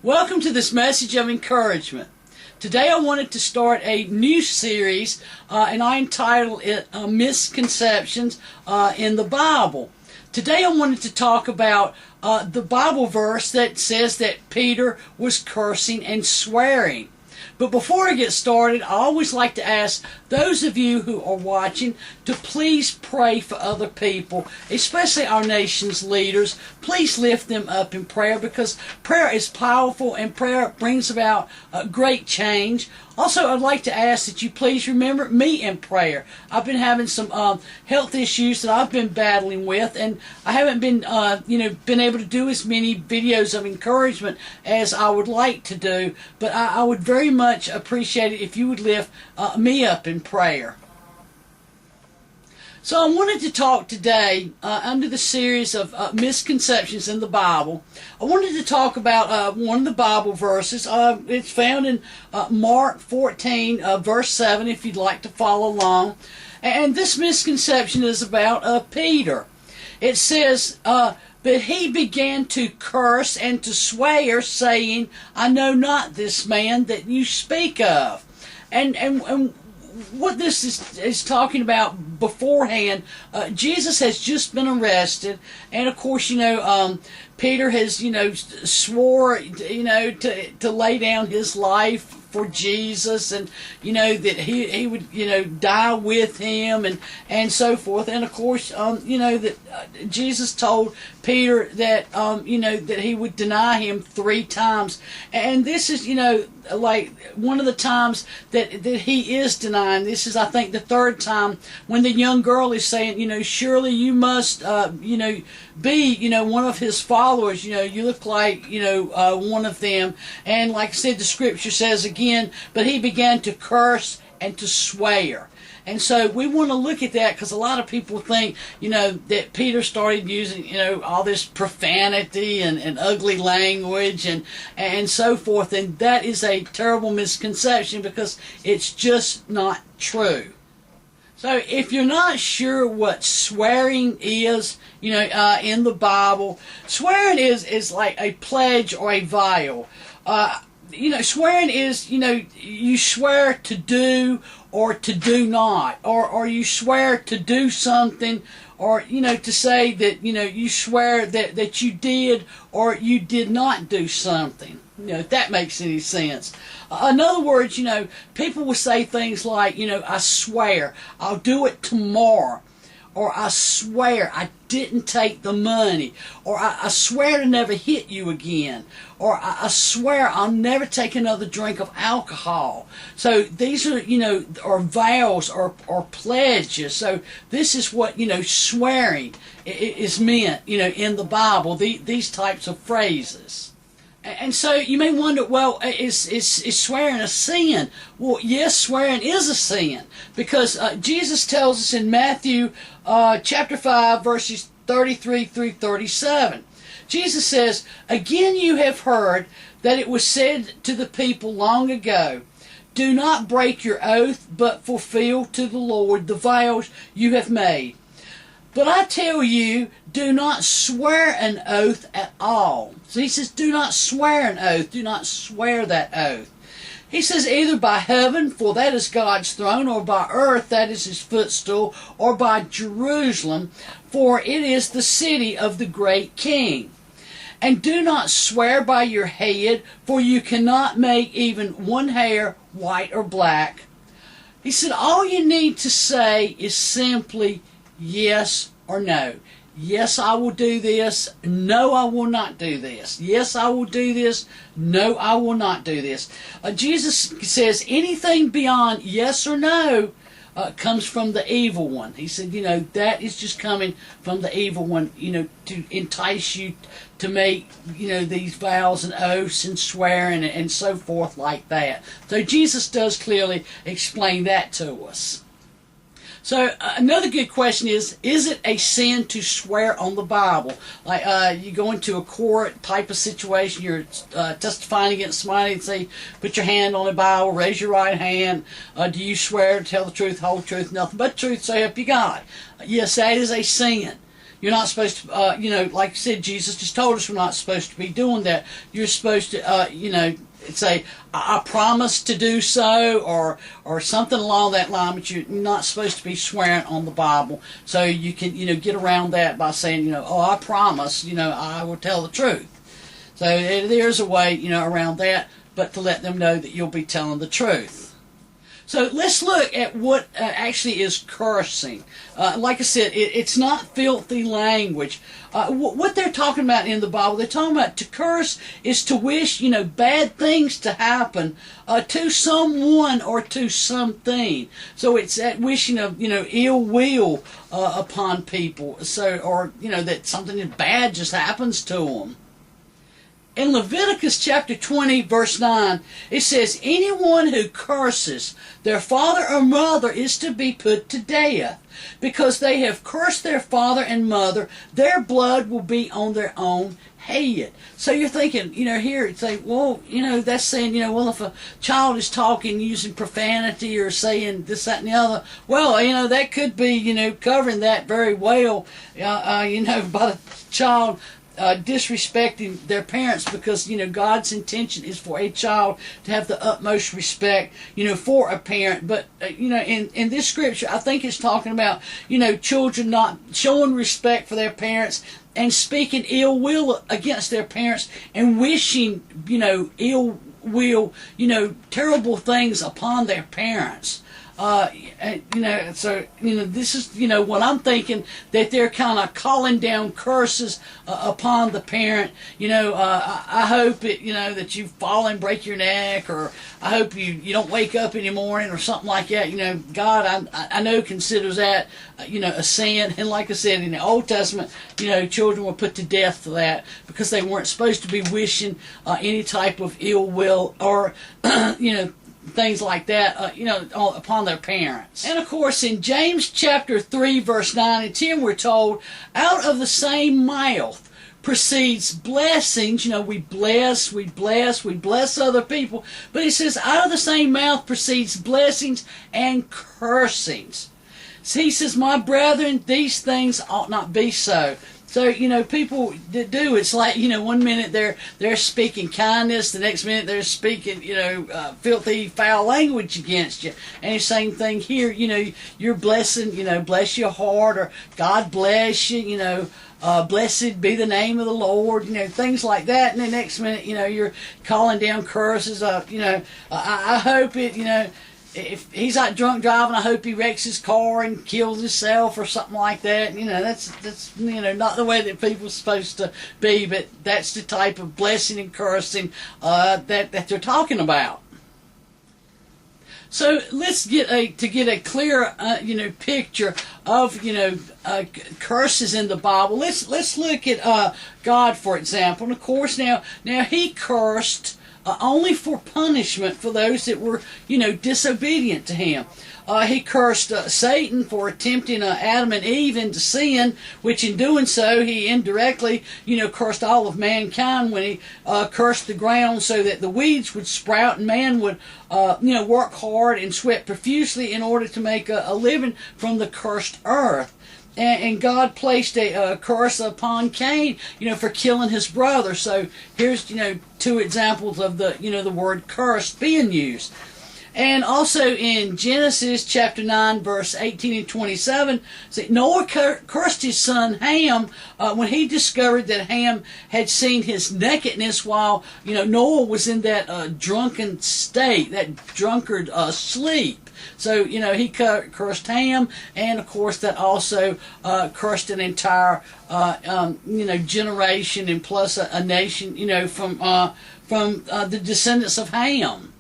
Welcome to this message of encouragement. Today I wanted to start a new series and I entitled it Misconceptions in the Bible. Today I wanted to talk about the Bible verse that says that Peter was cursing and swearing. But before I get started, I always like to ask those of you who are watching to please pray for other people, especially our nation's leaders. Please lift them up in prayer because prayer is powerful and prayer brings about great change. Also, I'd like to ask that you please remember me in prayer. I've been having some health issues that I've been battling with, and I haven't been, been able to do as many videos of encouragement as I would like to do. But I would very much appreciate it if you would lift me up in prayer. So I wanted to talk today under the series of misconceptions in the Bible. I wanted to talk about one of the Bible verses. It's found in Mark 14, verse 7, if you'd like to follow along. And this misconception is about Peter. It says, but he began to curse and to swear, saying, I know not this man that you speak of. And what this is talking about beforehand, Jesus has just been arrested, and of course, Peter has, swore, to lay down his life for Jesus, and that he would die with him, and so forth. And of course, that Jesus told Peter that that he would deny him 3 times, and this is like one of the times that he is denying. This is, I think, the 3rd time when the young girl is saying, surely you must be one of his followers. You look like one of them. And like I said, the scripture says again, but he began to curse and to swear. And so we want to look at that because a lot of people think, that Peter started using, all this profanity and ugly language and so forth. And that is a terrible misconception because it's just not true. So if you're not sure what swearing is, in the Bible, swearing is like a pledge or a vow. Swearing is, you swear to do or to do not, or you swear to do something, or, to say that, you swear that you did or you did not do something. If that makes any sense. In other words, people will say things like, I swear I'll do it tomorrow. Or I swear I didn't take the money. Or I swear to never hit you again. Or I swear I'll never take another drink of alcohol. So these are, are vows or pledges. So this is what, swearing is meant, in the Bible, these types of phrases. And so you may wonder, well, is swearing a sin? Well, yes, swearing is a sin. Because Jesus tells us in Matthew chapter 5, verses 33 through 37. Jesus says, again you have heard that it was said to the people long ago, do not break your oath, but fulfill to the Lord the vows you have made. But I tell you, do not swear an oath at all. So he says, do not swear an oath. Do not swear that oath. He says, either by heaven, for that is God's throne, or by earth, that is his footstool, or by Jerusalem, for it is the city of the great king. And do not swear by your head, for you cannot make even one hair white or black. He said, all you need to say is simply yes or no. Yes, I will do this. No, I will not do this. Yes, I will do this. No, I will not do this. Jesus says anything beyond yes or no comes from the evil one. He said, that is just coming from the evil one, to entice you to make, these vows and oaths and swearing and so forth like that. So Jesus does clearly explain that to us. So another good question is it a sin to swear on the Bible? Like you go into a court type of situation, you're testifying against somebody and say, put your hand on the Bible, raise your right hand. Do you swear to tell the truth, whole truth, nothing but truth, so help you God? Yes, that is a sin. You're not supposed to, like I said, Jesus just told us we're not supposed to be doing that. You're supposed to, say, I promise to do so, or something along that line, but you're not supposed to be swearing on the Bible. So you can, get around that by saying, oh, I promise, I will tell the truth. So there's a way, around that, but to let them know that you'll be telling the truth. So let's look at what actually is cursing. Like I said, it's not filthy language. What they're talking about in the Bible, they're talking about to curse is to wish, bad things to happen to someone or to something. So it's that wishing of, ill will upon people. So, or, that something bad just happens to them. In Leviticus chapter 20, verse 9, it says, anyone who curses their father or mother is to be put to death. Because they have cursed their father and mother, their blood will be on their own head. So you're thinking, here it's like, well, that's saying, well, if a child is talking using profanity or saying this, that, and the other, well, that could be, covering that very well, by the child disrespecting their parents, because God's intention is for a child to have the utmost respect for a parent. But in this scripture, I think it's talking about children not showing respect for their parents and speaking ill will against their parents and wishing ill will terrible things upon their parents. So this is what I'm thinking, that they're kind of calling down curses upon the parent. I hope it that you fall and break your neck, or I hope you don't wake up in the morning, or something like that. God, I know considers that a sin, and like I said, in the Old Testament, children were put to death for that, because they weren't supposed to be wishing any type of ill will or things like that, upon their parents. And of course, in James chapter 3, verse 9 and 10, we're told, out of the same mouth proceeds blessings. We bless other people. But he says, out of the same mouth proceeds blessings and cursings. So he says, my brethren, these things ought not be so. So, people that do, it's like, one minute they're speaking kindness, the next minute they're speaking, filthy, foul language against you. And the same thing here, you're blessing, bless your heart, or God bless you, blessed be the name of the Lord, things like that. And the next minute, you're calling down curses, I hope it, if he's out drunk driving, I hope he wrecks his car and kills himself or something like that. That's not the way that people are supposed to be, but that's the type of blessing and cursing that they're talking about. So let's get a clear picture of curses in the Bible. Let's look at God, for example. And of course, now he cursed only for punishment for those that were, disobedient to him. He cursed Satan for tempting Adam and Eve into sin, which in doing so, he indirectly, cursed all of mankind when he cursed the ground so that the weeds would sprout and man would, work hard and sweat profusely in order to make a living from the cursed earth. And God placed a curse upon Cain, for killing his brother. So here's, two examples of the word curse being used. And also in Genesis chapter 9, verse 18 and 27, Noah cursed his son Ham when he discovered that Ham had seen his nakedness while, Noah was in that drunken state, that drunkard sleep. So, he cursed Ham, and of course that also cursed an entire, generation, and plus a nation, from the descendants of Ham,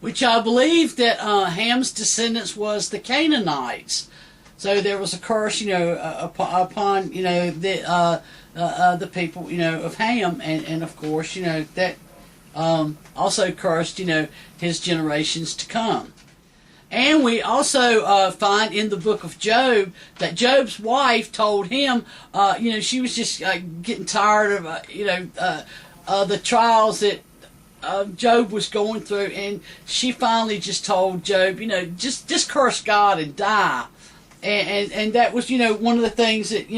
which I believe that Ham's descendants was the Canaanites. So there was a curse, upon, the people, of Ham, and of course, that also cursed, his generations to come. And we also find in the book of Job that Job's wife told him, she was just getting tired of, the trials that Job was going through, and she finally just told Job, just curse God and die. And that was, one of the things that,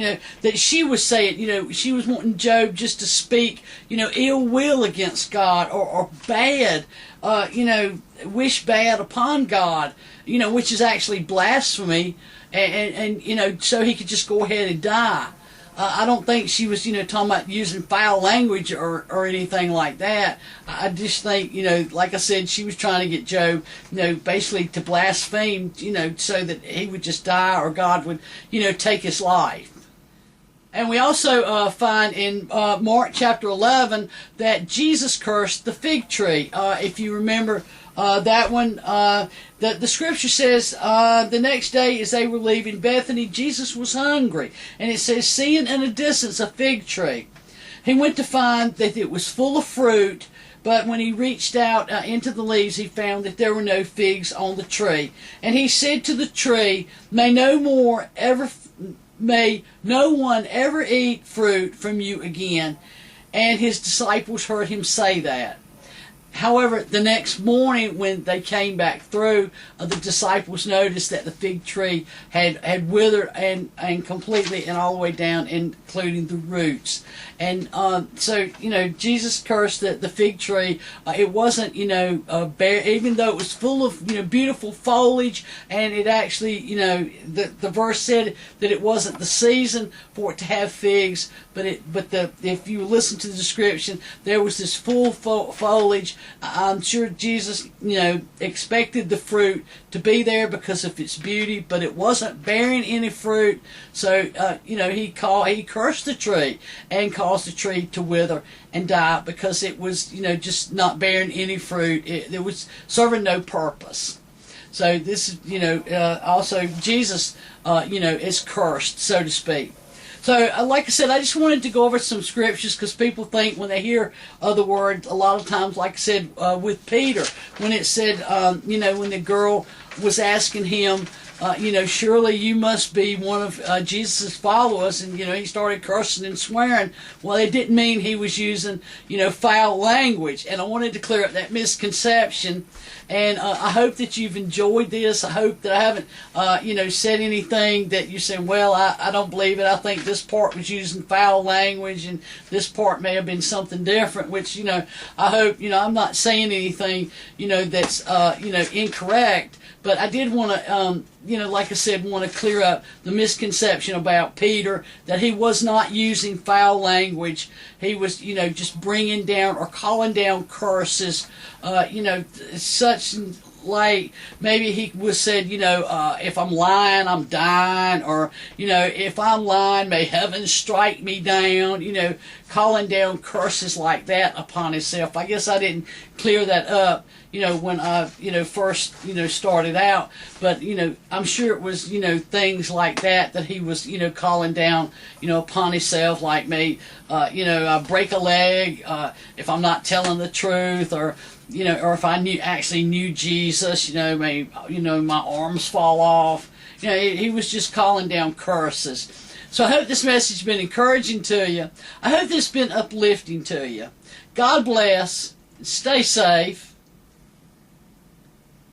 that she was saying, she was wanting Job just to speak, ill will against God, or bad, wish bad upon God, which is actually blasphemy, and so he could just go ahead and die. I don't think she was, talking about using foul language or anything like that. I just think, like I said, she was trying to get Job, basically to blaspheme, so that he would just die, or God would, take his life. And we also find in Mark chapter 11 that Jesus cursed the fig tree. If you remember that one, the scripture says the next day as they were leaving Bethany, Jesus was hungry. And it says, seeing in a distance a fig tree, he went to find that it was full of fruit. But when he reached out into the leaves, he found that there were no figs on the tree. And he said to the tree, may no one ever eat fruit from you again. And his disciples heard him say that. However, the next morning when they came back through, the disciples noticed that the fig tree had withered and completely and all the way down, including the roots. And so, Jesus cursed the fig tree. It wasn't, bare, even though it was full of, beautiful foliage, and it actually, the verse said that it wasn't the season for it to have figs, but if you listen to the description, there was this full foliage. I'm sure Jesus, expected the fruit to be there because of its beauty, but it wasn't bearing any fruit. So, he cursed the tree and caused the tree to wither and die because it was, just not bearing any fruit. It was serving no purpose. So this is, also Jesus, is cursed, so to speak. So, like I said, I just wanted to go over some scriptures because people think when they hear the word, a lot of times, like I said, with Peter, when it said, when the girl was asking him, surely you must be one of Jesus' followers, and, he started cursing and swearing. Well, it didn't mean he was using, foul language, and I wanted to clear up that misconception. And I hope that you've enjoyed this. I hope that I haven't, said anything that you're saying, well, I don't believe it. I think this part was using foul language and this part may have been something different, which, I hope, I'm not saying anything, that's, incorrect. But I did want to, like I said, want to clear up the misconception about Peter, that he was not using foul language. He was, just bringing down or calling down curses, such like maybe he was said, if I'm lying, I'm dying, or, if I'm lying, may heaven strike me down, calling down curses like that upon himself. I guess I didn't clear that up, when I, first, started out, but, I'm sure it was, things like that he was, calling down, upon himself, like me, I break a leg, if I'm not telling the truth, or if I actually knew Jesus, maybe, my arms fall off. He was just calling down curses. So I hope this message has been encouraging to you. I hope this has been uplifting to you. God bless. Stay safe.